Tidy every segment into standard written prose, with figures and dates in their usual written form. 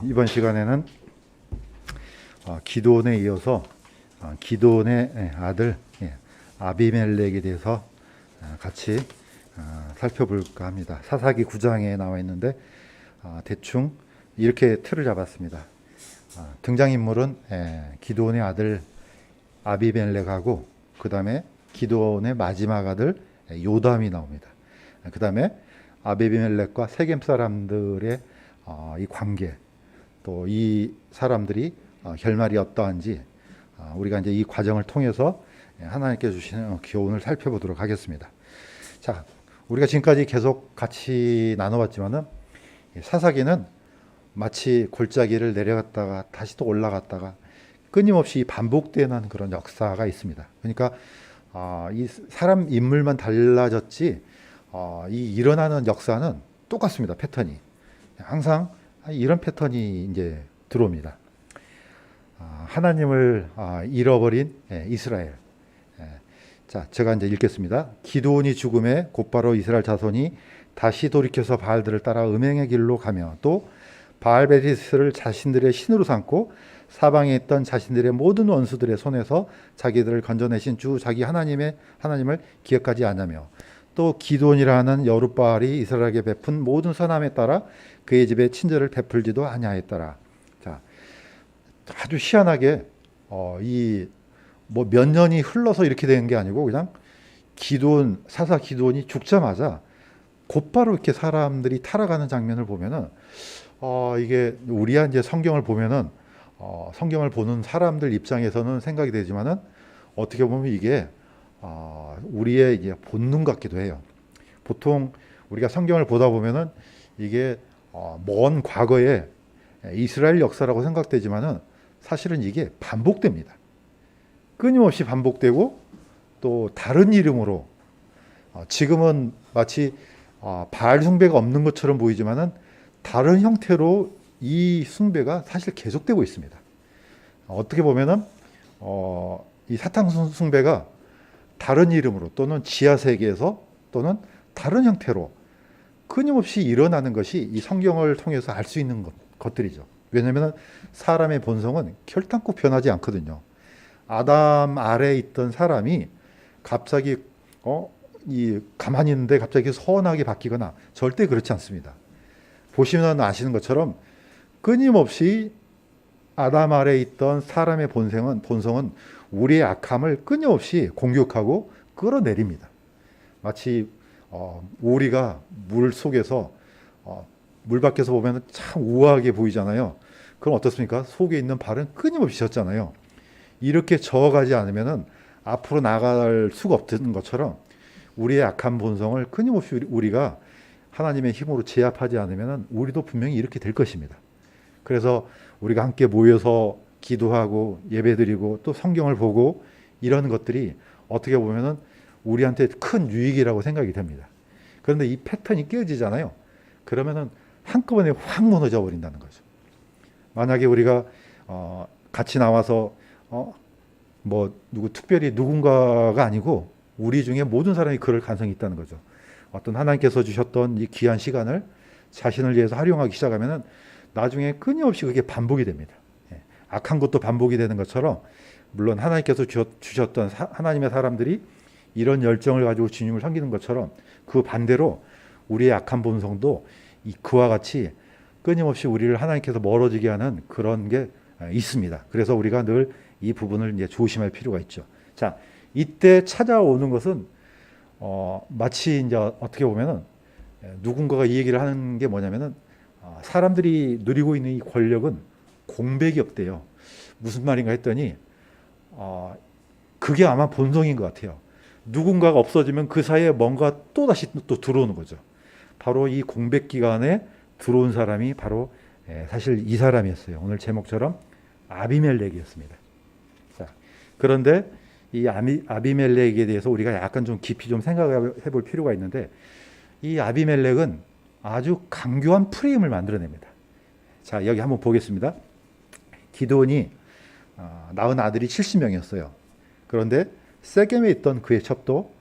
이번 시간에는 기드온에 이어서 기드온의 아들 아비멜렉에 대해서 같이 살펴볼까 합니다. 사사기 9장에 나와 있는데 대충 이렇게 틀을 잡았습니다. 등장인물은 기드온의 아들 아비멜렉하고 그 다음에 기드온의 마지막 아들 요담이 나옵니다. 그 다음에 아비멜렉과 세겜 사람들의 이 관계, 또 이 사람들이 결말이 어떠한지 우리가 이제 이 과정을 통해서 하나님께 주시는 교훈을 살펴보도록 하겠습니다. 자, 우리가 지금까지 계속 같이 나눠봤지만은 사사기는 마치 골짜기를 내려갔다가 다시 또 올라갔다가 끊임없이 반복되는 그런 역사가 있습니다. 그러니까 이 사람 인물만 달라졌지 이 일어나는 역사는 똑같습니다. 패턴이 항상 이런 패턴이 이제 들어옵니다. 하나님을 잃어버린 이스라엘. 자, 제가 이제 읽겠습니다. 기드온이 죽음에 곧바로 이스라엘 자손이 다시 돌이켜서 바알들을 따라 음행의 길로 가며 또 바알베리스를 자신들의 신으로 삼고 사방에 있던 자신들의 모든 원수들의 손에서 자기들을 건져내신 주 자기 하나님을 기억하지 않으며 또 기드온이라는 여룻바알이 이스라엘에게 베푼 모든 선함에 따라 그의 집에 친절을 베풀지도 아니하였더라. 자, 아주 희한하게 이 뭐 몇 년이 흘러서 이렇게 된 게 아니고 그냥 사사 기드온이 죽자마자 곧바로 이렇게 사람들이 타락하는 장면을 보면은 이게 우리가 이제 성경을 보면은 성경을 보는 사람들 입장에서는 생각이 되지만은 어떻게 보면 이게 우리의 이제 본능 같기도 해요. 보통 우리가 성경을 보다 보면은 이게 먼 과거의 이스라엘 역사라고 생각되지만은 사실은 이게 반복됩니다. 끊임없이 반복되고 또 다른 이름으로 지금은 마치 바알 숭배가 없는 것처럼 보이지만은 다른 형태로 이 숭배가 사실 계속되고 있습니다. 어떻게 보면은 이 사탕 숭배가 다른 이름으로 또는 지하 세계에서 또는 다른 형태로 끊임없이 일어나는 것이 이 성경을 통해서 알 수 있는 것들이죠. 왜냐하면 사람의 본성은 결단코 변하지 않거든요. 아담 아래에 있던 사람이 갑자기 가만히 있는데 갑자기 선하게 바뀌거나 절대 그렇지 않습니다. 보시면 아시는 것처럼 끊임없이 아담 아래에 있던 사람의 본성은 우리의 악함을 끊임없이 공격하고 끌어내립니다. 마치 오리가 물 속에서 물 밖에서 보면 참 우아하게 보이잖아요. 그럼 어떻습니까? 속에 있는 발은 끊임없이 젖잖아요. 이렇게 저어가지 않으면 앞으로 나갈 수가 없는 것처럼 우리의 악한 본성을 끊임없이 우리가 하나님의 힘으로 제압하지 않으면 우리도 분명히 이렇게 될 것입니다. 그래서 우리가 함께 모여서 기도하고 예배드리고 또 성경을 보고 이런 것들이 어떻게 보면은 우리한테 큰 유익이라고 생각이 됩니다. 그런데 이 패턴이 깨지잖아요. 그러면은 한꺼번에 확 무너져 버린다는 거죠. 만약에 우리가 같이 나와서 특별히 누군가가 아니고 우리 중에 모든 사람이 그럴 가능성이 있다는 거죠. 어떤 하나님께서 주셨던 이 귀한 시간을 자신을 위해서 활용하기 시작하면은 나중에 끊임없이 그게 반복이 됩니다. 악한 것도 반복이 되는 것처럼 물론 하나님께서 주셨던 하나님의 사람들이 이런 열정을 가지고 주님을 섬기는 것처럼 그 반대로 우리의 악한 본성도 그와 같이 끊임없이 우리를 하나님께서 멀어지게 하는 그런 게 있습니다. 그래서 우리가 늘 이 부분을 이제 조심할 필요가 있죠. 자, 이때 찾아오는 것은 마치 이제 어떻게 보면은 누군가가 이 얘기를 하는 게 뭐냐면은 사람들이 누리고 있는 이 권력은 공백이 없대요. 무슨 말인가 했더니 그게 아마 본성인 것 같아요. 누군가가 없어지면 그 사이에 뭔가 또 다시 또 들어오는 거죠. 바로 이 공백 기간에 들어온 사람이 바로 사실 이 사람이었어요. 오늘 제목처럼 아비멜렉이었습니다. 자, 그런데 이 아비멜렉에 대해서 우리가 약간 좀 깊이 좀 생각해 볼 필요가 있는데 이 아비멜렉은 아주 강교한 프레임을 만들어냅니다. 자, 여기 한번 보겠습니다. 기드온이 낳은 아들이 70명이었어요. 그런데 세겜에 있던 그의 첩도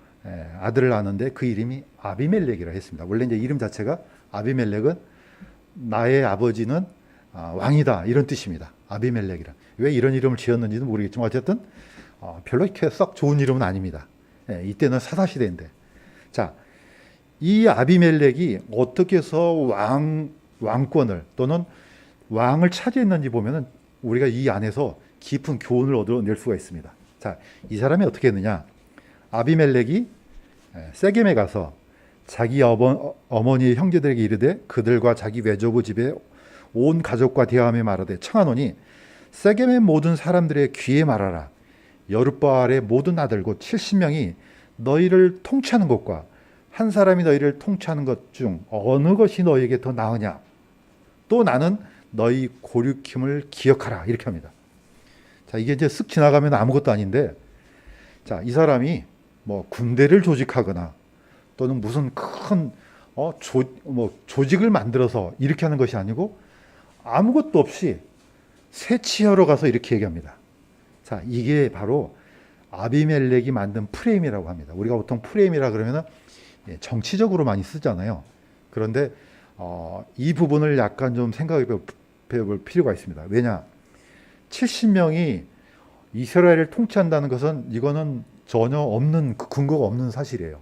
아들을 낳았는데 그 이름이 아비멜렉이라 했습니다. 원래 이제 이름 자체가 아비멜렉은 나의 아버지는 왕이다 이런 뜻입니다. 아비멜렉이라. 왜 이런 이름을 지었는지는 모르겠지만 어쨌든 별로 이렇게 썩 좋은 이름은 아닙니다. 예, 이때는 사사시대인데. 자, 이 아비멜렉이 어떻게 해서 왕권을 또는 왕을 차지했는지 보면은 우리가 이 안에서 깊은 교훈을 얻어낼 수가 있습니다. 자, 이 사람이 어떻게 했느냐? 아비멜렉이 세겜에 가서 자기 어머니 형제들에게 이르되 그들과 자기 외조부 집에 온 가족과 대하며 말하되 청하노니 세겜의 모든 사람들의 귀에 말하라. 여룻바알의 모든 아들 곧 70명이 너희를 통치하는 것과 한 사람이 너희를 통치하는 것 중 어느 것이 너희에게 더 나으냐? 또 나는 너희 고륙힘을 기억하라. 이렇게 합니다. 자, 이게 이제 쓱 지나가면 아무것도 아닌데, 자, 이 사람이 뭐 군대를 조직하거나 또는 무슨 큰 조직을 만들어서 이렇게 하는 것이 아니고 아무것도 없이 새치하러 가서 이렇게 얘기합니다. 자, 이게 바로 아비멜렉이 만든 프레임이라고 합니다. 우리가 보통 프레임이라 그러면은 정치적으로 많이 쓰잖아요. 그런데 이 부분을 약간 좀 생각해 볼 필요가 있습니다. 왜냐? 70명이 이스라엘을 통치한다는 것은 이거는 전혀 없는 근거가 없는 사실이에요.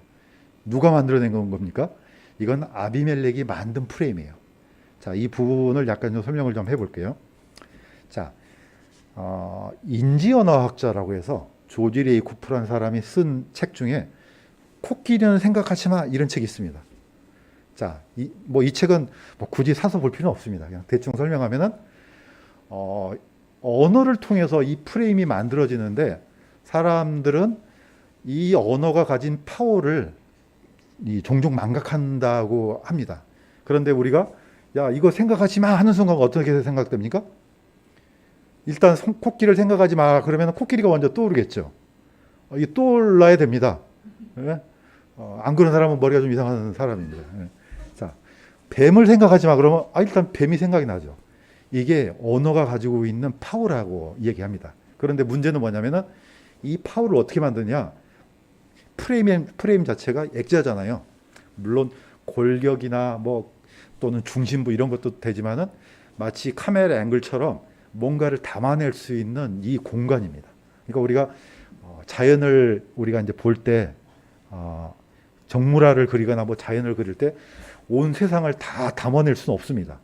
누가 만들어낸 겁니까? 이건 아비멜렉이 만든 프레임이에요. 자, 이 부분을 약간 좀 설명을 좀 해볼게요. 자, 인지언어학자라고 해서 조지 레이코프라는 사람이 쓴 책 중에 코끼리는 생각하지 마 이런 책이 있습니다. 자, 이 책은 뭐 굳이 사서 볼 필요는 없습니다. 그냥 대충 설명하면은 언어를 통해서 이 프레임이 만들어지는데 사람들은 이 언어가 가진 파워를 종종 망각한다고 합니다. 그런데 우리가 야 이거 생각하지 마 하는 순간 어떻게 생각됩니까? 일단 코끼리를 생각하지 마 그러면 코끼리가 먼저 떠오르겠죠. 이게 떠올라야 됩니다. 예? 안 그런 사람은 머리가 좀 이상한 사람입니다. 예. 자, 뱀을 생각하지 마 그러면 일단 뱀이 생각이 나죠. 이게 언어가 가지고 있는 파워라고 얘기합니다. 그런데 문제는 뭐냐면은 이 파워를 어떻게 만드냐? 프레임 자체가 액자잖아요. 물론 골격이나 뭐 또는 중심부 이런 것도 되지만은 마치 카메라 앵글처럼 뭔가를 담아낼 수 있는 이 공간입니다. 그러니까 우리가 자연을 우리가 이제 볼 때 정물화를 그리거나 뭐 자연을 그릴 때 온 세상을 다 담아낼 수는 없습니다.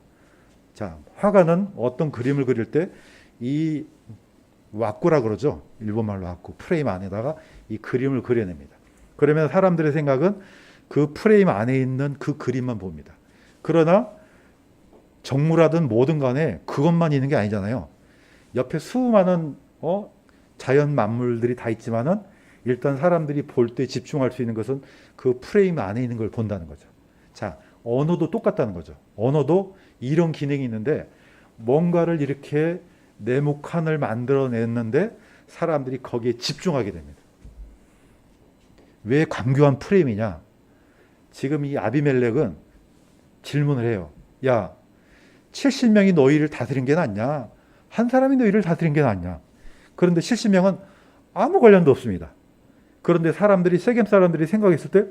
자, 화가는 어떤 그림을 그릴 때 이 왁구라 그러죠. 일본말로 왁구. 프레임 안에다가 이 그림을 그려냅니다. 그러면 사람들의 생각은 그 프레임 안에 있는 그 그림만 봅니다. 그러나 정물하든 뭐든 간에 그것만 있는 게 아니잖아요. 옆에 수많은 자연 만물들이 다 있지만은 일단 사람들이 볼 때 집중할 수 있는 것은 그 프레임 안에 있는 걸 본다는 거죠. 자, 언어도 똑같다는 거죠. 언어도 이런 기능이 있는데 뭔가를 이렇게 네모칸을 만들어냈는데 사람들이 거기에 집중하게 됩니다. 왜 강교한 프레임이냐? 지금 이 아비멜렉은 질문을 해요. 야, 70명이 너희를 다스린 게 낫냐? 한 사람이 너희를 다스린 게 낫냐? 그런데 70명은 아무 관련도 없습니다. 그런데 세겜 사람들이 생각했을 때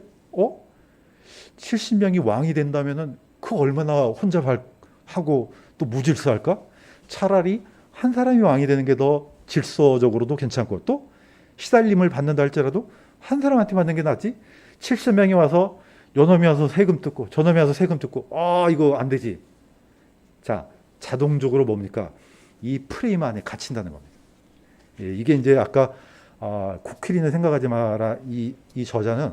70명이 왕이 된다면은 그 얼마나 혼잡하고 또 무질서할까? 차라리 한 사람이 왕이 되는 게 더 질서적으로도 괜찮고 또 시달림을 받는다 할지라도 한 사람한테 받는 게 낫지. 70명이 와서 요놈이 와서 세금 뜯고 저놈이 와서 세금 뜯고 이거 안 되지. 자, 자동적으로 뭡니까? 이 프레임 안에 갇힌다는 겁니다. 예, 이게 이제 아까 코끼리는 생각하지 마라 이 저자는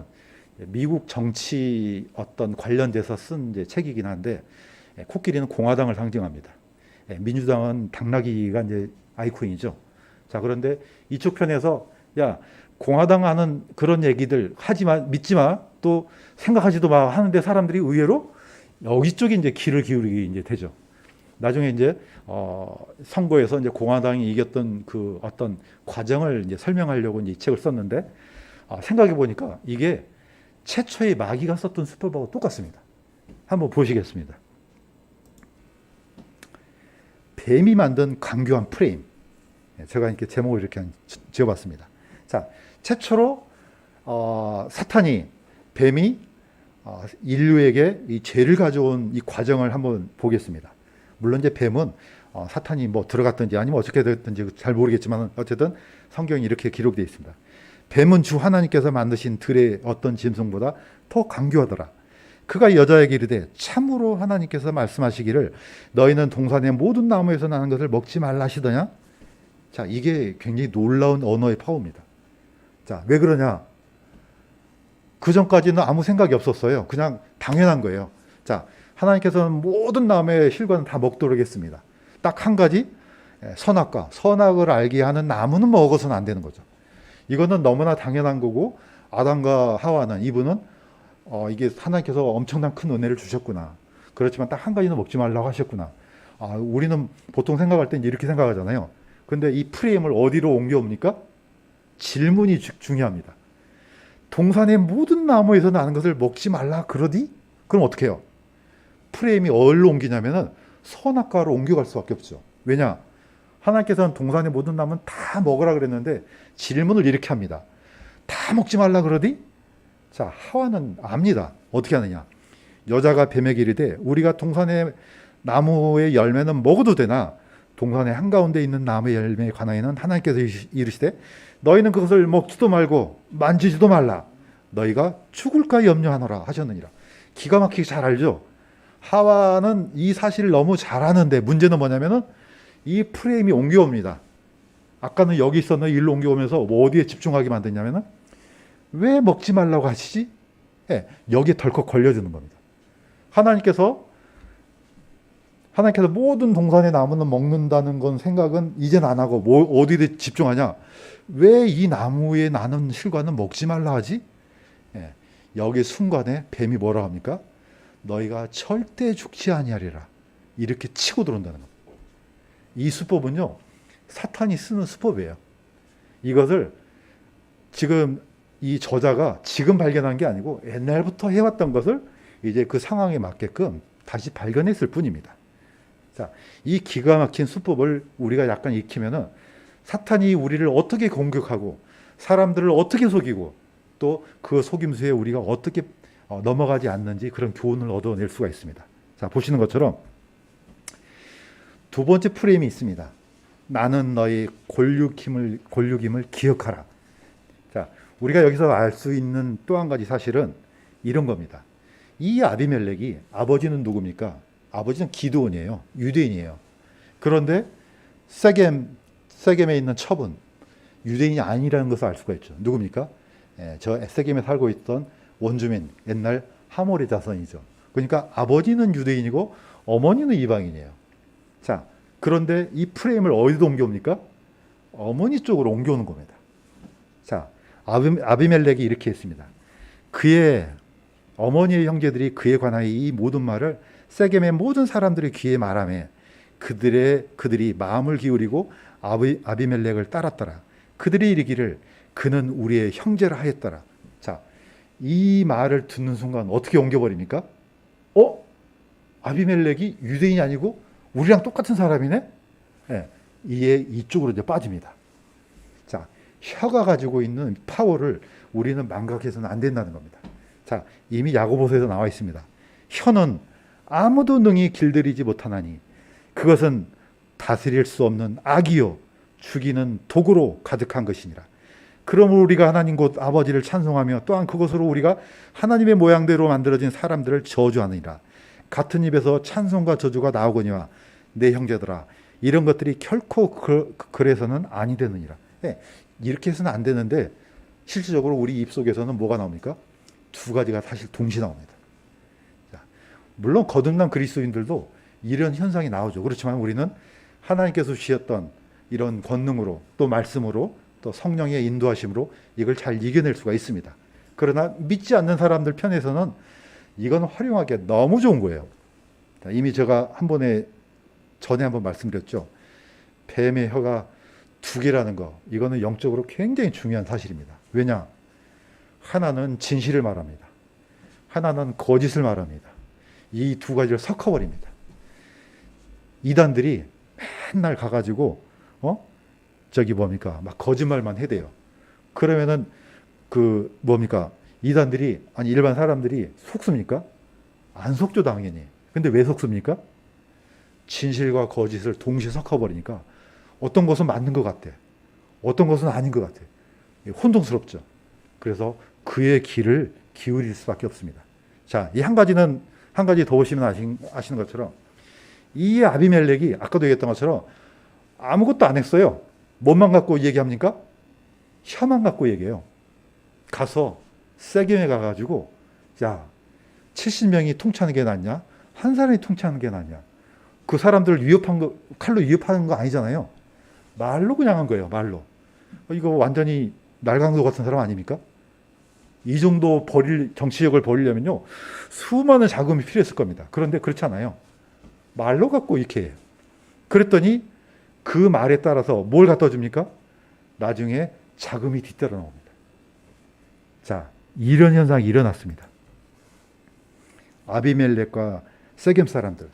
미국 정치 어떤 관련돼서 쓴 이제 책이긴 한데 코끼리는 공화당을 상징합니다. 민주당은 당나귀가 이제 아이콘이죠. 자, 그런데 이쪽 편에서 야 공화당 하는 그런 얘기들 하지 마, 믿지 마, 또 생각하지도 마 하는데 사람들이 의외로 여기 쪽에 이제 귀를 기울이게 이제 되죠. 나중에 이제 선거에서 이제 공화당이 이겼던 그 어떤 과정을 이제 설명하려고 이제 이 책을 썼는데 생각해 보니까 이게 최초의 마귀가 썼던 수법하고 똑같습니다. 한번 보시겠습니다. 뱀이 만든 강교한 프레임. 제가 이렇게 제목을 이렇게 지어봤습니다. 자, 최초로 사탄이 뱀이 인류에게 이 죄를 가져온 이 과정을 한번 보겠습니다. 물론 이제 뱀은 사탄이 뭐 들어갔든지 아니면 어떻게 됐든지 잘 모르겠지만 어쨌든 성경이 이렇게 기록되어 있습니다. 뱀은 주 하나님께서 만드신 들의 어떤 짐승보다 더 강교하더라. 그가 여자에게 이르되 참으로 하나님께서 말씀하시기를 너희는 동산의 모든 나무에서 나는 것을 먹지 말라 하시더냐. 자, 이게 굉장히 놀라운 언어의 파워입니다. 자, 왜 그러냐? 그 전까지는 아무 생각이 없었어요. 그냥 당연한 거예요. 자, 하나님께서는 모든 나무의 실과는 다 먹도록 했습니다. 딱 한 가지, 선악과 선악을 알게 하는 나무는 먹어서는 안 되는 거죠. 이거는 너무나 당연한 거고, 아담과 하와는 이분은 이게 하나님께서 엄청난 큰 은혜를 주셨구나. 그렇지만 딱 한 가지는 먹지 말라고 하셨구나. 우리는 보통 생각할 땐 이렇게 생각하잖아요. 근데 이 프레임을 어디로 옮겨옵니까? 질문이 중요합니다. 동산의 모든 나무에서 나는 것을 먹지 말라 그러디? 그럼 어떻게 해요? 프레임이 어디로 옮기냐면은 선악과로 옮겨갈 수밖에 없죠. 왜냐? 하나님께서는 동산의 모든 나무는 다 먹으라 그랬는데 질문을 이렇게 합니다. 다 먹지 말라 그러디? 자, 하와는 압니다. 어떻게 하느냐? 여자가 뱀에게 이르되 우리가 동산의 나무의 열매는 먹어도 되나 동산의 한가운데 있는 나무의 열매에 관하여는 하나님께서 이르시되 너희는 그것을 먹지도 말고 만지지도 말라. 너희가 죽을까 염려하노라 하셨느니라. 기가 막히게 잘 알죠? 하와는 이 사실을 너무 잘 아는데 문제는 뭐냐면은 이 프레임이 옮겨옵니다. 아까는 여기 있었는데 일로 옮겨오면서 뭐 어디에 집중하게 만드냐면은 왜 먹지 말라고 하시지? 여기에 덜컥 걸려주는 겁니다. 하나님께서 모든 동산의 나무는 먹는다는 건 생각은 이젠 안 하고 어디에 집중하냐? 왜 이 나무에 나는 실과는 먹지 말라 하지? 여기 순간에 뱀이 뭐라 합니까? 너희가 절대 죽지 아니하리라. 이렇게 치고 들어온다는 겁니다. 이 수법은요, 사탄이 쓰는 수법이에요. 이것을 지금 이 저자가 지금 발견한 게 아니고 옛날부터 해왔던 것을 이제 그 상황에 맞게끔 다시 발견했을 뿐입니다. 자, 이 기가 막힌 수법을 우리가 약간 익히면은 사탄이 우리를 어떻게 공격하고 사람들을 어떻게 속이고 또 그 속임수에 우리가 어떻게 넘어가지 않는지 그런 교훈을 얻어낼 수가 있습니다. 자, 보시는 것처럼 두 번째 프레임이 있습니다. 나는 너희 골육임을 기억하라. 자, 우리가 여기서 알 수 있는 또 한 가지 사실은 이런 겁니다. 이 아비멜렉이 아버지는 누굽니까? 아버지는 기드온이에요. 유대인이에요. 그런데 세겜에 있는 첩은 유대인이 아니라는 것을 알 수가 있죠. 누굽니까? 저 세겜에 살고 있던 원주민, 옛날 하몰의 자손이죠. 그러니까 아버지는 유대인이고 어머니는 이방인이에요. 자, 그런데 이 프레임을 어디로 옮겨옵니까? 어머니 쪽으로 옮겨오는 겁니다. 자, 아비멜렉이 이렇게 했습니다. 그의 어머니의 형제들이 그에 관하여 이 모든 말을 세겜의 모든 사람들의 귀에 말하며 그들이 마음을 기울이고 아비멜렉을 따랐더라. 그들이 이르기를 그는 우리의 형제라 하였더라. 자, 이 말을 듣는 순간 어떻게 옮겨버립니까? 아비멜렉이 유대인이 아니고 우리랑 똑같은 사람이네? 이쪽으로 이제 빠집니다. 자, 혀가 가지고 있는 파워를 우리는 망각해서는 안 된다는 겁니다. 자, 이미 야고보서에서 나와 있습니다. 혀는 아무도 능히 길들이지 못하나니 그것은 다스릴 수 없는 악이요 죽이는 독으로 가득한 것이니라. 그러므로 우리가 하나님 곧 아버지를 찬송하며 또한 그것으로 우리가 하나님의 모양대로 만들어진 사람들을 저주하느니라. 같은 입에서 찬송과 저주가 나오거니와 내 형제들아 이런 것들이 결코 그래서는 아니 되느니라. 이렇게 해서는 안 되는데 실질적으로 우리 입속에서는 뭐가 나옵니까? 두 가지가 사실 동시에 나옵니다. 자, 물론 거듭난 그리스도인들도 이런 현상이 나오죠. 그렇지만 우리는 하나님께서 주셨던 이런 권능으로 또 말씀으로 또 성령의 인도하심으로 이걸 잘 이겨낼 수가 있습니다. 그러나 믿지 않는 사람들 편에서는 이건 활용하기가 너무 좋은 거예요. 자, 이미 제가 전에 한번 말씀드렸죠. 뱀의 혀가 두 개라는 거, 이거는 영적으로 굉장히 중요한 사실입니다. 왜냐? 하나는 진실을 말합니다. 하나는 거짓을 말합니다. 이 두 가지를 섞어버립니다. 이단들이 맨날 가가지고 막 거짓말만 해대요. 그러면은 이단들이 일반 사람들이 속습니까? 안 속죠 당연히. 근데 왜 속습니까? 진실과 거짓을 동시에 섞어버리니까 어떤 것은 맞는 것 같아. 어떤 것은 아닌 것 같아. 혼동스럽죠. 그래서 그의 귀를 기울일 수밖에 없습니다. 자, 이 한 가지 더 보시면 아시는 것처럼 이 아비멜렉이 아까도 얘기했던 것처럼 아무것도 안 했어요. 뭐만 갖고 얘기합니까? 혀만 갖고 얘기해요. 가서 세겜에 가가지고 야 70명이 통치하는 게 낫냐? 한 사람이 통치하는 게 낫냐? 그 사람들을 칼로 위협하는 거 아니잖아요. 말로 그냥 한 거예요. 말로. 이거 완전히 날강도 같은 사람 아닙니까? 이 정도 정치력을 벌이려면요 수많은 자금이 필요했을 겁니다. 그런데 그렇지 않아요. 말로 갖고 이렇게 해요. 그랬더니 그 말에 따라서 뭘 갖다 줍니까? 나중에 자금이 뒤따라 나옵니다. 자, 이런 현상이 일어났습니다. 아비멜렉과 세겜 사람들.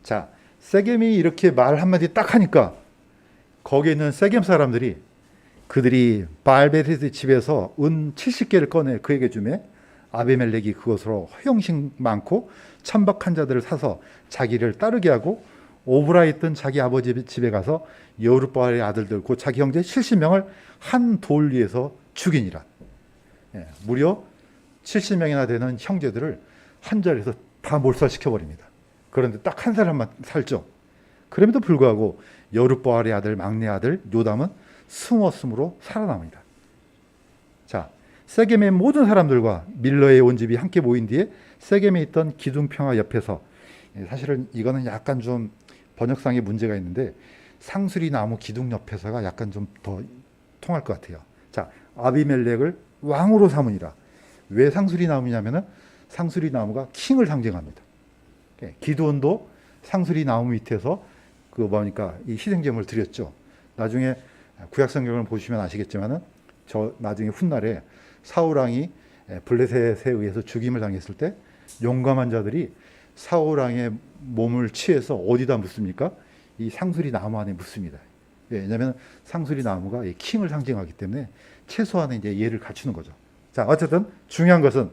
자, 세겜이 이렇게 말 한마디 딱 하니까 거기에 있는 세겜 사람들이 그들이 바알베셋의 집에서 은 70개를 꺼내 그에게 주매 아비멜렉이 그것으로 허영심 많고 천박한 자들을 사서 자기를 따르게 하고 오브라에 있던 자기 아버지 집에 가서 여룻바알의 아들들 곧 자기 형제 70명을 한 돌 위에서 죽이니라. 무려 70명이나 되는 형제들을 한 자리에서 다 몰살시켜버립니다. 그런데 딱 한 사람만 살죠. 그럼에도 불구하고 여룻바알의 아들 막내 아들 요담은 숨었으므로 살아납니다. 자, 세겜의 모든 사람들과 밀러의 온 집이 함께 모인 뒤에 세겜에 있던 기둥평화 옆에서 사실은 이거는 약간 좀 번역상에 문제가 있는데 상수리 나무 기둥 옆에서가 약간 좀 더 통할 것 같아요. 자, 아비멜렉을 왕으로 삼으니라. 왜 상수리 나무냐면은 상수리 나무가 킹을 상징합니다. 기드온도 상수리 나무 밑에서 이 희생제물을 드렸죠. 나중에 구약 성경을 보시면 아시겠지만은 저 나중에 훗날에 사울 왕이 블레셋에 의해서 죽임을 당했을 때 용감한 자들이 사울 왕의 몸을 취해서 어디다 묻습니까? 이 상수리 나무 안에 묻습니다. 왜냐하면 상수리 나무가 이 킹을 상징하기 때문에 최소한의 이제 예를 갖추는 거죠. 자, 어쨌든 중요한 것은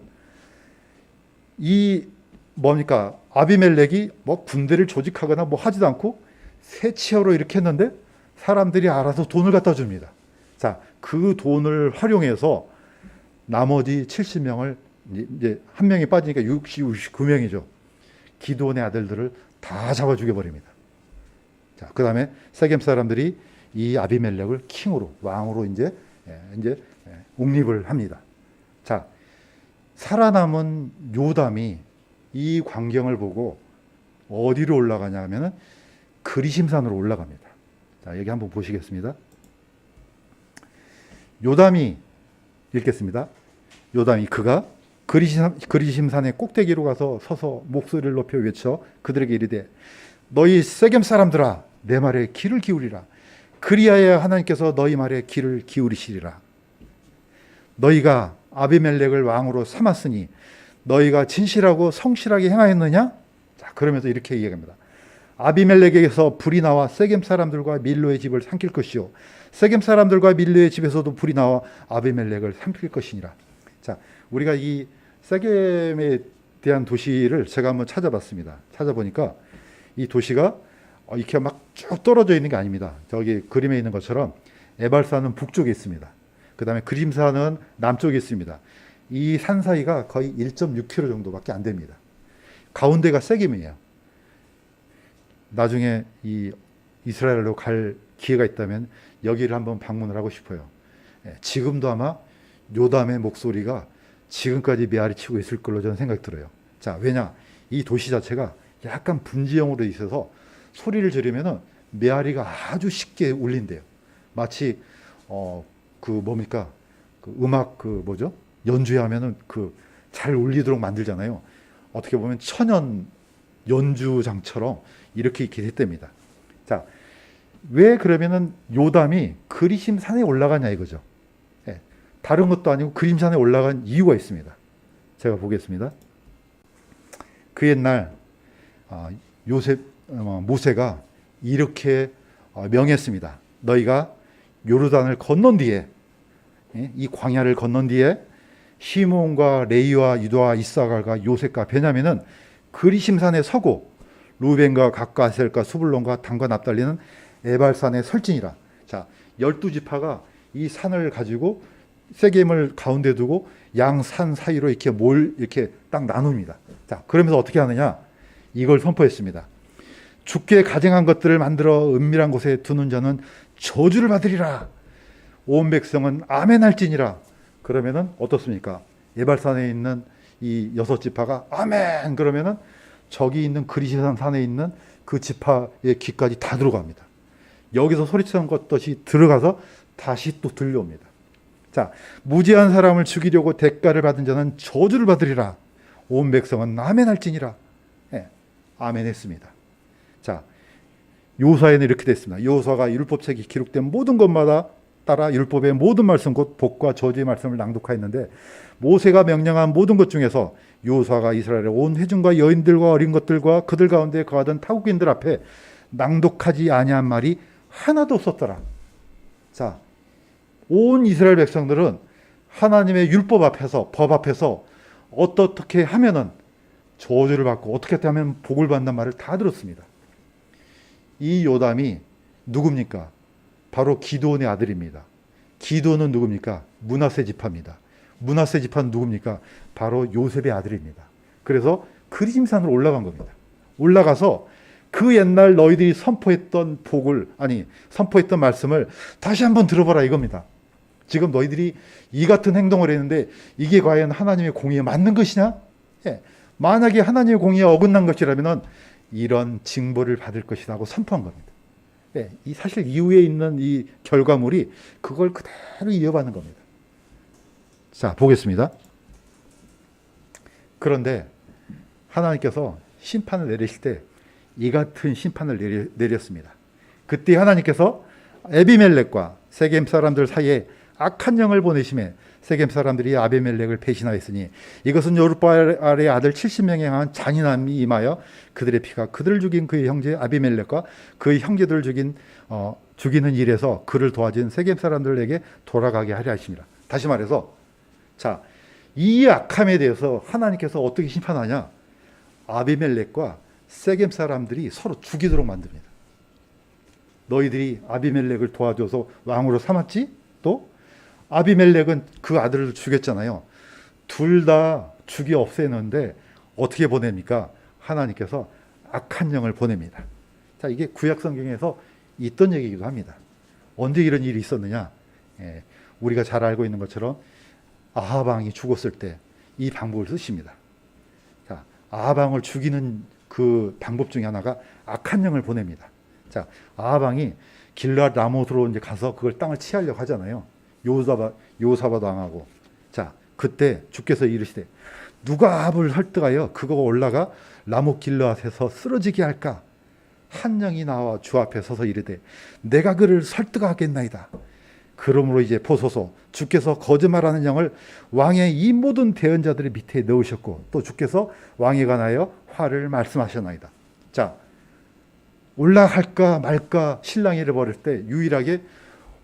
아비멜렉이 뭐 군대를 조직하거나 뭐 하지도 않고 세치어로 이렇게 했는데 사람들이 알아서 돈을 갖다 줍니다. 자, 그 돈을 활용해서 나머지 70명을 이제 한 명이 빠지니까 69명이죠. 기드온의 아들들을 다 잡아 죽여버립니다. 자, 그 다음에 세겜 사람들이 이 아비멜렉을 킹으로 왕으로 이제 옹립을 합니다. 자, 살아남은 요담이 이 광경을 보고 어디로 올라가냐 하면은 그리심산으로 올라갑니다. 자, 여기 한번 보시겠습니다. 요담이 읽겠습니다. 요담이 그가 그리심산의 꼭대기로 가서 서서 목소리를 높여 외쳐 그들에게 이르되 너희 세겜 사람들아 내 말에 귀를 기울이라. 그리하여 하나님께서 너희 말에 귀를 기울이시리라. 너희가 아비멜렉을 왕으로 삼았으니 너희가 진실하고 성실하게 행하였느냐? 자, 그러면서 이렇게 이야기합니다. 아비멜렉에게서 불이 나와 세겜 사람들과 밀로의 집을 삼킬 것이요 세겜 사람들과 밀로의 집에서도 불이 나와 아비멜렉을 삼킬 것이니라. 자, 우리가 이 세겜에 대한 도시를 제가 한번 찾아봤습니다. 찾아보니까 이 도시가 이렇게 막 쭉 떨어져 있는 게 아닙니다. 저기 그림에 있는 것처럼 에발산은 북쪽에 있습니다. 그 다음에 그림산은 남쪽에 있습니다. 이 산 사이가 거의 1.6km 정도밖에 안 됩니다. 가운데가 세겜이에요. 나중에 이 이스라엘로 갈 기회가 있다면 여기를 한번 방문을 하고 싶어요. 지금도 아마 요담의 목소리가 지금까지 메아리 치고 있을 걸로 저는 생각이 들어요. 자, 왜냐? 이 도시 자체가 약간 분지형으로 있어서 소리를 지르면은 메아리가 아주 쉽게 울린대요. 마치 음악 연주하면은 잘 울리도록 만들잖아요. 어떻게 보면 천연 연주장처럼 이렇게 됐답니다. 자, 왜 그러면은 요담이 그리심산에 올라가냐 이거죠. 다른 것도 아니고 그림산에 올라간 이유가 있습니다. 제가 보겠습니다. 그 옛날 모세가 이렇게 명했습니다. 너희가 요르단을 건넌 뒤에 이 광야를 건넌 뒤에 시몬과 레위와 유다와 이사갈과 요셉과 베냐민은 그리심산에 서고 루벤과 gad과 아셀과 수불론과 단과 납달리는 에발산의 설진이라. 자, 12지파가 이 산을 가지고 세겜을 가운데 두고 양 산 사이로 이렇게 딱 나눕니다. 자, 그러면서 어떻게 하느냐? 이걸 선포했습니다. 주께 가증한 것들을 만들어 은밀한 곳에 두는 자는 저주를 받으리라. 온 백성은 아멘할지니라. 그러면은 어떻습니까? 에발산에 있는 이 6지파가 아멘 그러면은 저기 있는 그리시산 산에 있는 그 지파의 귀까지 다 들어갑니다. 여기서 소리치는 것이 들어가서 다시 또 들려옵니다. 자, 무지한 사람을 죽이려고 대가를 받은 자는 저주를 받으리라. 온 백성은 아멘할지니라. 예, 아멘했습니다. 자, 여호수아에는 이렇게 됐습니다. 여호수아가 율법책이 기록된 모든 것마다 따라 율법의 모든 말씀 곧 복과 저주의 말씀을 낭독하였는데 모세가 명령한 모든 것 중에서 여호수아가 이스라엘의 온 회중과 여인들과 어린 것들과 그들 가운데 거하던 타국인들 앞에 낭독하지 아니한 말이 하나도 없었더라. 자, 온 이스라엘 백성들은 하나님의 율법 앞에서 법 앞에서 어떻게 하면은 저주를 받고 어떻게 하면 복을 받는 말을 다 들었습니다. 이 요담이 누굽니까? 바로 기드온의 아들입니다. 기드온은 누굽니까? 므낫세 지파입니다. 므낫세 지파는 누굽니까? 바로 요셉의 아들입니다. 그래서 그리심산으로 올라간 겁니다. 올라가서 그 옛날 너희들이 선포했던 선포했던 말씀을 다시 한번 들어보라 이겁니다. 지금 너희들이 이 같은 행동을 했는데 이게 과연 하나님의 공의에 맞는 것이냐? 예. 만약에 하나님의 공의에 어긋난 것이라면 이런 징벌을 받을 것이라고 선포한 겁니다. 예. 이 사실 이후에 있는 이 결과물이 그걸 그대로 이어받는 겁니다. 자, 보겠습니다. 그런데 하나님께서 심판을 내리실 때 이 같은 심판을 내렸습니다. 그때 하나님께서 에비멜렉과 세겜 사람들 사이에 악한 영을 보내심에 세겜 사람들이 아비멜렉을 배신하였으니 이것은 여룻바알의 아들 70명에 향한 잔인함이 임하여 그들의 피가 그들을 죽인 그의 형제 아비멜렉과 그의 형제들을 죽이는 일에서 그를 도와준 세겜 사람들에게 돌아가게 하려 하십니다. 다시 말해서 자, 이 악함에 대해서 하나님께서 어떻게 심판하냐? 아비멜렉과 세겜 사람들이 서로 죽이도록 만듭니다. 너희들이 아비멜렉을 도와줘서 왕으로 삼았지? 또 아비멜렉은 그 아들을 죽였잖아요. 둘 다 죽이 없애는데 어떻게 보냅니까? 하나님께서 악한 영을 보냅니다. 자, 이게 구약 성경에서 있던 얘기이기도 합니다. 언제 이런 일이 있었느냐? 예, 우리가 잘 알고 있는 것처럼 아합 왕이 죽었을 때 이 방법을 쓰십니다. 자, 아합 왕을 죽이는 그 방법 중에 하나가 악한 영을 보냅니다. 자, 아합 왕이 길르앗 라못으로 이제 가서 그걸 땅을 치하려고 하잖아요. 여호사밧 왕하고. 자, 그때 주께서 이르시되 누가 아합을 설득하여 그거가 올라가 라못 길르앗에서 쓰러지게 할까? 한 영이 나와 주 앞에 서서 이르되 내가 그를 설득하겠나이다. 그러므로 이제 보소서 주께서 거짓말하는 영을 왕의 이 모든 대언자들의 밑에 넣으셨고 또 주께서 왕에 관하여 화를 말씀하셨나이다. 자, 올라갈까 말까 신랑이 잃어버릴 때 유일하게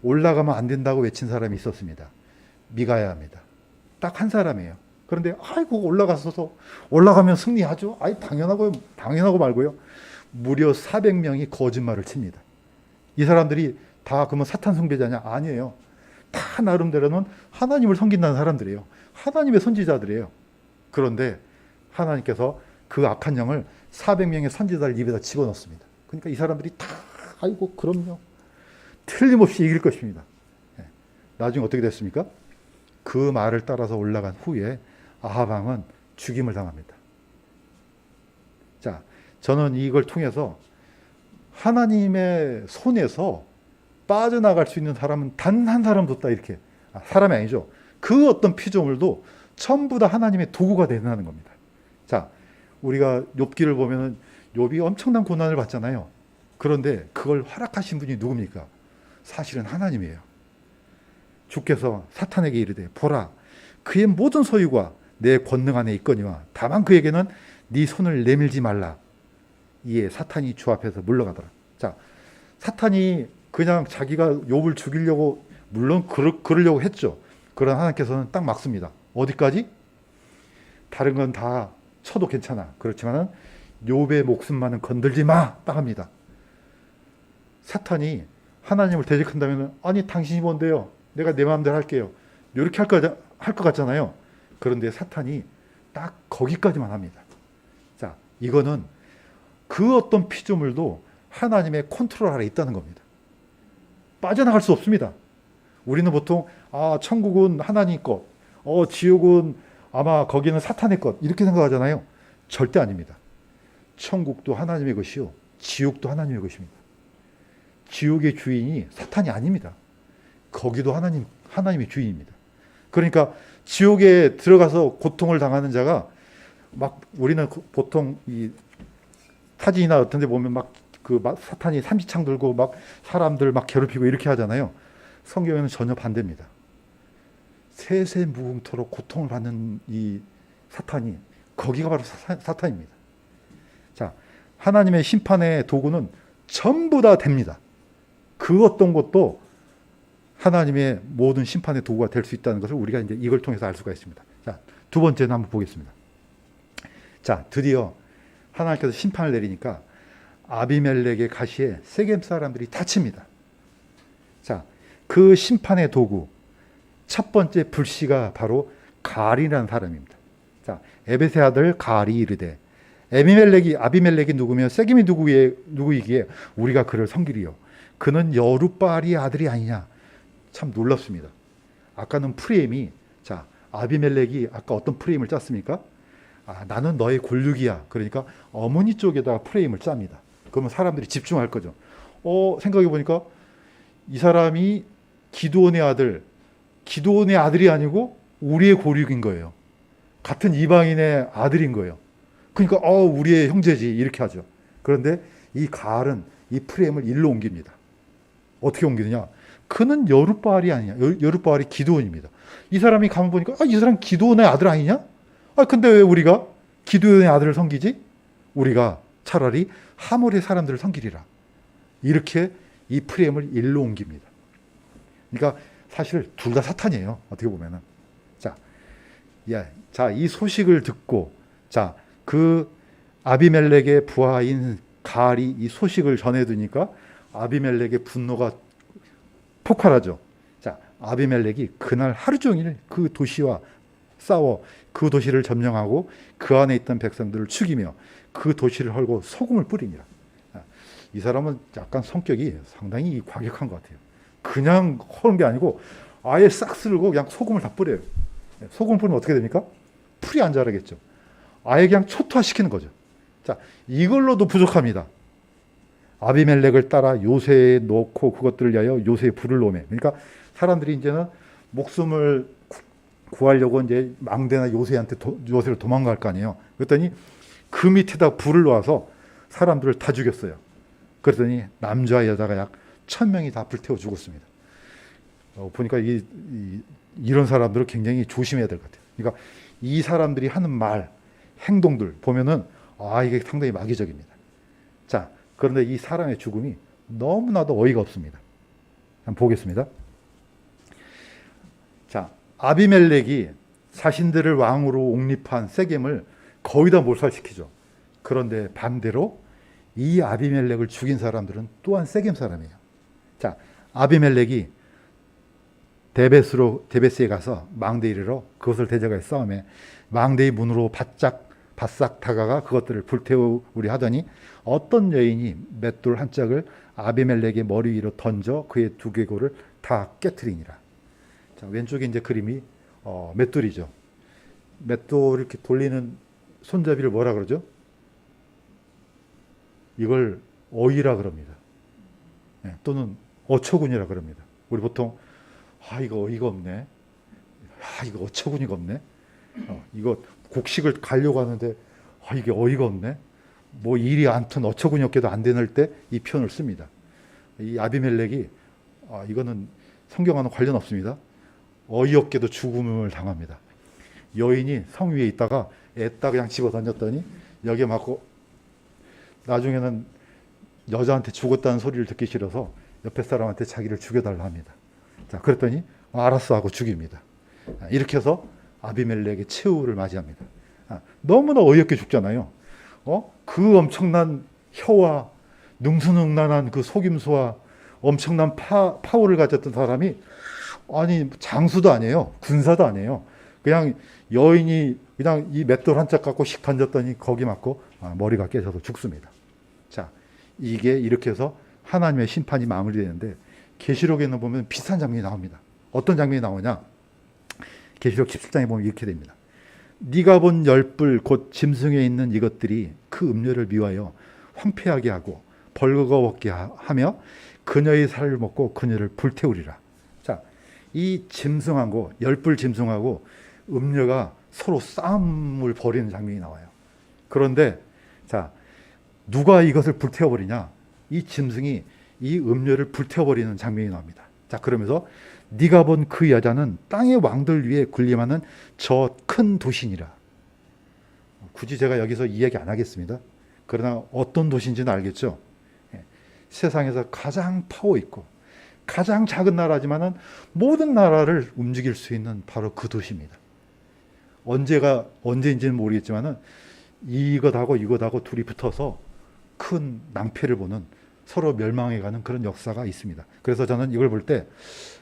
올라가면 안 된다고 외친 사람이 있었습니다. 미가야입니다. 딱 한 사람이에요. 그런데 아이고 올라가면 승리하죠. 아이 당연하고 말고요. 무려 400명이 거짓말을 칩니다. 이 사람들이 다 그러면 사탄 숭배자냐? 아니에요. 다 나름대로는 하나님을 섬긴다는 사람들이에요. 하나님의 선지자들이에요. 그런데 하나님께서 그 악한 영을 400명의 선지자를 입에다 집어넣습니다. 그러니까 이 사람들이 다 아이고 그럼요. 틀림없이 이길 것입니다. 나중에 어떻게 됐습니까? 그 말을 따라서 올라간 후에 아합 왕은 죽임을 당합니다. 자, 저는 이걸 통해서 하나님의 손에서 빠져나갈 수 있는 사람은 단 한 사람도 없다 이렇게. 사람이 아니죠. 그 어떤 피조물도 전부 다 하나님의 도구가 되는 겁니다. 자, 우리가 욥기를 보면은 욥이 엄청난 고난을 받잖아요. 그런데 그걸 허락하신 분이 누굽니까? 사실은 하나님이에요. 주께서 사탄에게 이르되 보라 그의 모든 소유가 내 권능 안에 있거니와 다만 그에게는 네 손을 내밀지 말라. 이에 사탄이 주 앞에서 물러가더라. 자, 사탄이 그냥 자기가 욥을 죽이려고 물론 그러려고 했죠. 그러나 하나님께서는 딱 막습니다. 어디까지? 다른 건 다 쳐도 괜찮아. 그렇지만은 욥의 목숨만은 건들지 마! 딱 합니다. 사탄이 하나님을 대적한다면 아니 당신이 뭔데요? 내가 내 마음대로 할게요. 이렇게 할 것 같잖아요. 그런데 사탄이 딱 거기까지만 합니다. 자, 이거는 그 어떤 피조물도 하나님의 컨트롤 아래 있다는 겁니다. 빠져나갈 수 없습니다. 우리는 보통 천국은 하나님 것, 지옥은 아마 거기는 사탄의 것 이렇게 생각하잖아요. 절대 아닙니다. 천국도 하나님의 것이요, 지옥도 하나님의 것입니다. 지옥의 주인이 사탄이 아닙니다. 거기도 하나님의 주인입니다. 그러니까 지옥에 들어가서 고통을 당하는 자가 막 우리는 보통 이 사진이나 어떤 데 보면 막 사탄이 삼지창 들고 막 사람들 막 괴롭히고 이렇게 하잖아요. 성경에는 전혀 반대입니다. 세세무궁토록 고통을 받는 이 사탄이 거기가 바로 사탄입니다. 자, 하나님의 심판의 도구는 전부 다 됩니다. 그 어떤 것도 하나님의 모든 심판의 도구가 될 수 있다는 것을 우리가 이제 이걸 통해서 알 수가 있습니다. 자, 두 번째는 한번 보겠습니다. 자, 드디어 하나님께서 심판을 내리니까 아비멜렉의 가시에 세겜 사람들이 다칩니다. 자, 그 심판의 도구 첫 번째 불씨가 바로 가알이라는 사람입니다. 자, 에벳의 아들 가알이 이르되 아비멜렉이 누구며 세겜이 누구이기에 우리가 그를 섬기리요. 그는 여룻바알의 아들이 아니냐. 참 놀랍습니다. 아까는 프레임이, 자, 아비멜렉이 아까 어떤 프레임을 짰습니까? 나는 너의 골육이야. 그러니까 어머니 쪽에다가 프레임을 짭니다. 그러면 사람들이 집중할 거죠. 생각해 보니까 이 사람이 기드온의 아들이 아니고 우리의 골육인 거예요. 같은 이방인의 아들인 거예요. 그러니까 우리의 형제지 이렇게 하죠. 그런데 이 가알은 이 프레임을 일로 옮깁니다. 어떻게 옮기느냐? 그는 여룻바알이 아니냐. 여룻바알이 기드온입니다. 이 사람이 가만 보니까 이 사람 기드온의 아들 아니냐? 근데 왜 우리가 기드온의 아들을 섬기지? 우리가 차라리 하몰의 사람들을 섬기리라. 이렇게 이 프레임을 일로 옮깁니다. 그러니까 사실 둘 다 사탄이에요. 어떻게 보면은. 자, 이 소식을 듣고, 자, 그 아비멜렉의 부하인 가알이 이 소식을 전해드니까 아비멜렉의 분노가 폭발하죠. 자, 아비멜렉이 그날 하루 종일 그 도시와 싸워 그 도시를 점령하고 그 안에 있던 백성들을 죽이며 그 도시를 헐고 소금을 뿌립니다. 이 사람은 약간 성격이 상당히 과격한 것 같아요. 그냥 허는 게 아니고 아예 싹 쓸고 그냥 소금을 다 뿌려요. 소금 뿌리면 어떻게 됩니까? 풀이 안 자라겠죠. 아예 그냥 초토화시키는 거죠. 자, 이걸로도 부족합니다. 아비멜렉을 따라 요새에 놓고 그것들을 위하여 요새에 불을 놓으며. 그러니까 사람들이 이제는 목숨을 구하려고 이제 망대나 요새로 도망갈 거 아니에요. 그랬더니 그 밑에다 불을 놓아서 사람들을 다 죽였어요. 그랬더니 남자 여자가 약 1000명이 다 불태워 죽었습니다. 보니까 이런 사람들을 굉장히 조심해야 될 것 같아요. 그러니까 이 사람들이 하는 말, 행동들 보면은 이게 상당히 마귀적입니다. 자, 그런데 이 사람의 죽음이 너무나도 어이가 없습니다. 한번 보겠습니다. 자, 아비멜렉이 자신들을 왕으로 옹립한 세겜을 거의 다 몰살시키죠. 그런데 반대로 이 아비멜렉을 죽인 사람들은 또한 세겜 사람이에요. 자, 아비멜렉이 데베스에 가서 망대에 이르러 그것을 대적할 싸움에 망대의 문으로 바싹 다가가 그것들을 불태우려 하더니 어떤 여인이 맷돌 한 짝을 아비멜렉의 머리 위로 던져 그의 두개골을 다 깨트리니라. 자, 왼쪽에 이제 그림이 맷돌이죠. 맷돌을 이렇게 돌리는 손잡이를 뭐라 그러죠? 이걸 어이라 그럽니다. 또는 어처구니라 그럽니다. 우리 보통 이거 어이가 없네. 이거 어처구니가 없네. 이거 곡식을 가려고 하는데 이게 어이가 없네. 뭐 일이 아무튼 어처구니 없게도 안 되는 때 이 표현을 씁니다. 이 아비멜렉이 이거는 성경과는 관련 없습니다. 어이없게도 죽음을 당합니다. 여인이 성 위에 있다가 애따 그냥 집어 던졌더니 여기에 맞고 나중에는 여자한테 죽었다는 소리를 듣기 싫어서 옆에 사람한테 자기를 죽여달라 합니다. 자, 그랬더니 알았어 하고 죽입니다. 이렇게 해서 아비멜렉의 최후를 맞이합니다. 너무나 어이없게 죽잖아요. 그 엄청난 혀와 능수능란한 그 속임수와 엄청난 파워를 가졌던 사람이 아니 장수도 아니에요. 군사도 아니에요. 그냥 여인이 그냥 이 맷돌 한 짝 갖고 식 던졌더니 거기 맞고 머리가 깨져서 죽습니다. 자, 이게 이렇게 해서 하나님의 심판이 마무리되는데 계시록에는 보면 비슷한 장면이 나옵니다. 어떤 장면이 나오냐? 계시록 17장에 보면 이렇게 됩니다. 네가 본 열불 곧 짐승에 있는 이것들이 그 음료를 미워하여 황폐하게 하고 벌거벗게 하며 그녀의 살을 먹고 그녀를 불태우리라. 자, 이 짐승하고 열불 짐승하고 음녀가 서로 싸움을 벌이는 장면이 나와요. 그런데 자, 누가 이것을 불태워버리냐? 이 짐승이 이 음녀를 불태워버리는 장면이 나옵니다. 자, 그러면서 네가 본 그 여자는 땅의 왕들 위에 군림하는 저 큰 도시니라. 굳이 제가 여기서 이야기 안 하겠습니다. 그러나 어떤 도시인지는 알겠죠? 세상에서 가장 파워 있고 가장 작은 나라지만은 모든 나라를 움직일 수 있는 바로 그 도시입니다. 언제인지는 모르겠지만은 이것하고 둘이 붙어서 큰 낭패를 보는 서로 멸망해가는 그런 역사가 있습니다. 그래서 저는 이걸 볼 때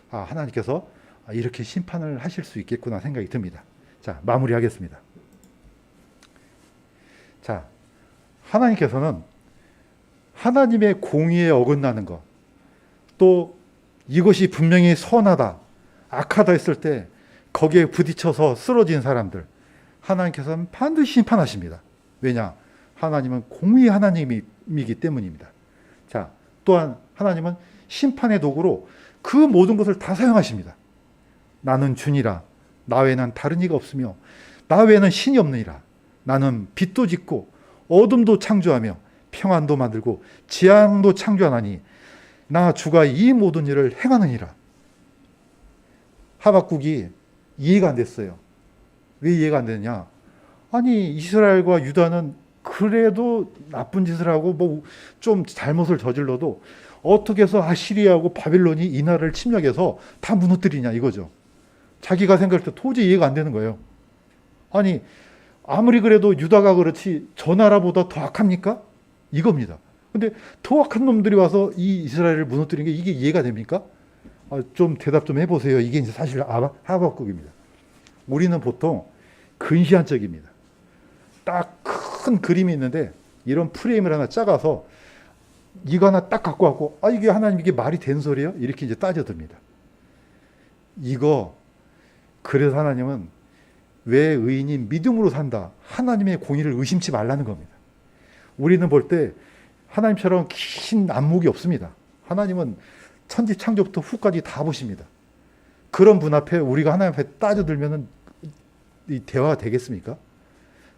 하나님께서 이렇게 심판을 하실 수 있겠구나 생각이 듭니다. 자, 마무리하겠습니다. 자, 하나님께서는 하나님의 공의에 어긋나는 것, 또 이것이 분명히 선하다, 악하다 했을 때 거기에 부딪혀서 쓰러진 사람들, 하나님께서는 반드시 심판하십니다. 왜냐? 하나님은 공의의 하나님이기 때문입니다. 자, 또한 하나님은 심판의 도구로 그 모든 것을 다 사용하십니다. 나는 주니라. 나 외에는 다른 이가 없으며 나 외에는 신이 없느니라. 나는 빛도 짓고 어둠도 창조하며 평안도 만들고 재앙도 창조하나니 나 주가 이 모든 일을 행하느니라. 하박국이 이해가 안 됐어요. 왜 이해가 안 되느냐? 아니, 이스라엘과 유다는 그래도 나쁜 짓을 하고 뭐 좀 잘못을 저질러도 어떻게 해서 아시리아하고 바빌론이 이 나라를 침략해서 다 무너뜨리냐 이거죠. 자기가 생각할 때 도저히 이해가 안 되는 거예요. 아니, 아무리 그래도 유다가 그렇지 저 나라보다 더 악합니까? 이겁니다. 근데 더 악한 놈들이 와서 이 이스라엘을 무너뜨리는 게 이게 이해가 됩니까? 좀 대답 좀 해보세요. 이게 이제 사실 하박국입니다. 우리는 보통 근시안적입니다. 딱 큰 그림이 있는데 이런 프레임을 하나 작아서 이거 하나 딱 갖고 왔고 이게 하나님 이게 말이 된 소리예요? 이렇게 이제 따져듭니다. 그래서 하나님은 왜 의인이 믿음으로 산다? 하나님의 공의를 의심치 말라는 겁니다. 우리는 볼 때 하나님처럼 긴 안목이 없습니다. 하나님은 천지 창조부터 후까지 다 보십니다. 그런 분 앞에 우리가 하나님 앞에 따져들면은 이 대화가 되겠습니까?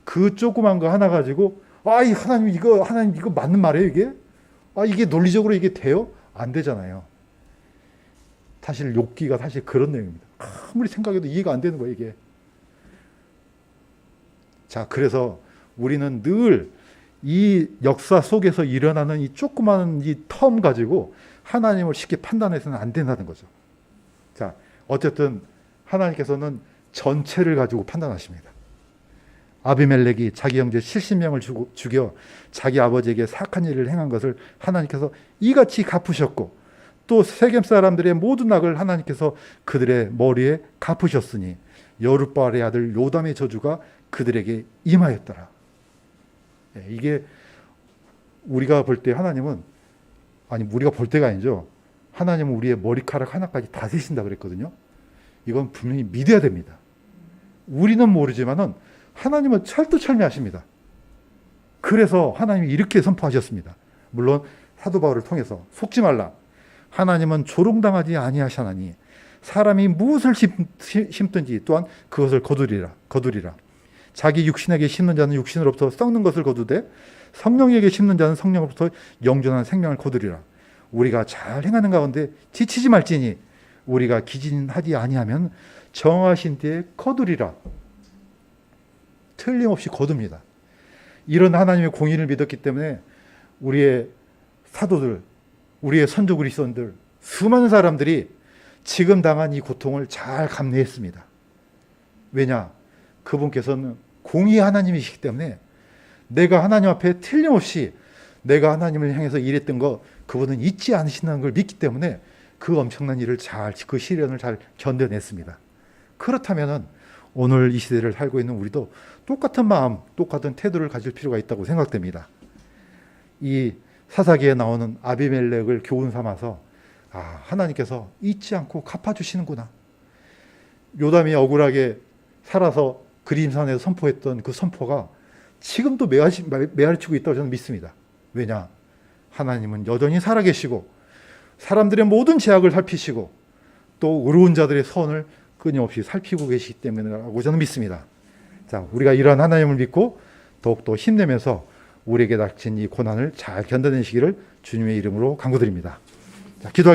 그 조그만 거 하나 가지고 하나님 이거 맞는 말이에요 이게? 이게 논리적으로 이게 돼요? 안 되잖아요. 사실 욥기가 사실 그런 내용입니다. 아무리 생각해도 이해가 안 되는 거예요 이게. 자, 그래서 우리는 늘 이 역사 속에서 일어나는 이 조그마한 이 텀 가지고 하나님을 쉽게 판단해서는 안 된다는 거죠. 자, 어쨌든 하나님께서는 전체를 가지고 판단하십니다. 아비멜렉이 자기 형제 70명을 죽여 자기 아버지에게 사악한 일을 행한 것을 하나님께서 이같이 갚으셨고 또 세겜 사람들의 모든 악을 하나님께서 그들의 머리에 갚으셨으니 여룻바알의 아들 요담의 저주가 그들에게 임하였더라. 이게 우리가 볼 때 하나님은 우리가 볼 때가 아니죠. 하나님은 우리의 머리카락 하나까지 다 세신다 그랬거든요. 이건 분명히 믿어야 됩니다. 우리는 모르지만은 하나님은 철두철미하십니다. 그래서 하나님이 이렇게 선포하셨습니다. 물론 사도 바울을 통해서 속지 말라. 하나님은 조롱당하지 아니하시나니 사람이 무엇을 심든지 또한 그것을 거두리라. 자기 육신에게 심는 자는 육신으로부터 썩는 것을 거두되 성령에게 심는 자는 성령으로부터 영존한 생명을 거두리라. 우리가 잘 행하는 가운데 지치지 말지니 우리가 기진하지 아니하면 정하신 때에 거두리라. 틀림없이 거둡니다. 이런 하나님의 공의를 믿었기 때문에 우리의 사도들, 우리의 선조 그리스도인들, 수많은 사람들이 지금 당한 이 고통을 잘 감내했습니다. 왜냐? 그분께서는 공의의 하나님이시기 때문에 내가 하나님 앞에 틀림없이 내가 하나님을 향해서 일했던 거 그분은 잊지 않으신다는 걸 믿기 때문에 그 엄청난 일을 그 시련을 잘 견뎌냈습니다. 그렇다면은 오늘 이 시대를 살고 있는 우리도 똑같은 마음, 똑같은 태도를 가질 필요가 있다고 생각됩니다. 이 사사기에 나오는 아비멜렉을 교훈 삼아서 하나님께서 잊지 않고 갚아주시는구나. 요담이 억울하게 살아서 그림산에서 선포했던 그 선포가 지금도 메아리치고 있다고 저는 믿습니다. 왜냐? 하나님은 여전히 살아계시고 사람들의 모든 죄악을 살피시고 또 의로운 자들의 선을 끊임없이 살피고 계시기 때문이라고 저는 믿습니다. 자, 우리가 이러한 하나님을 믿고 더욱더 힘내면서 우리에게 닥친 이 고난을 잘 견뎌내시기를 주님의 이름으로 간구드립니다. 자, 기도하겠습니다.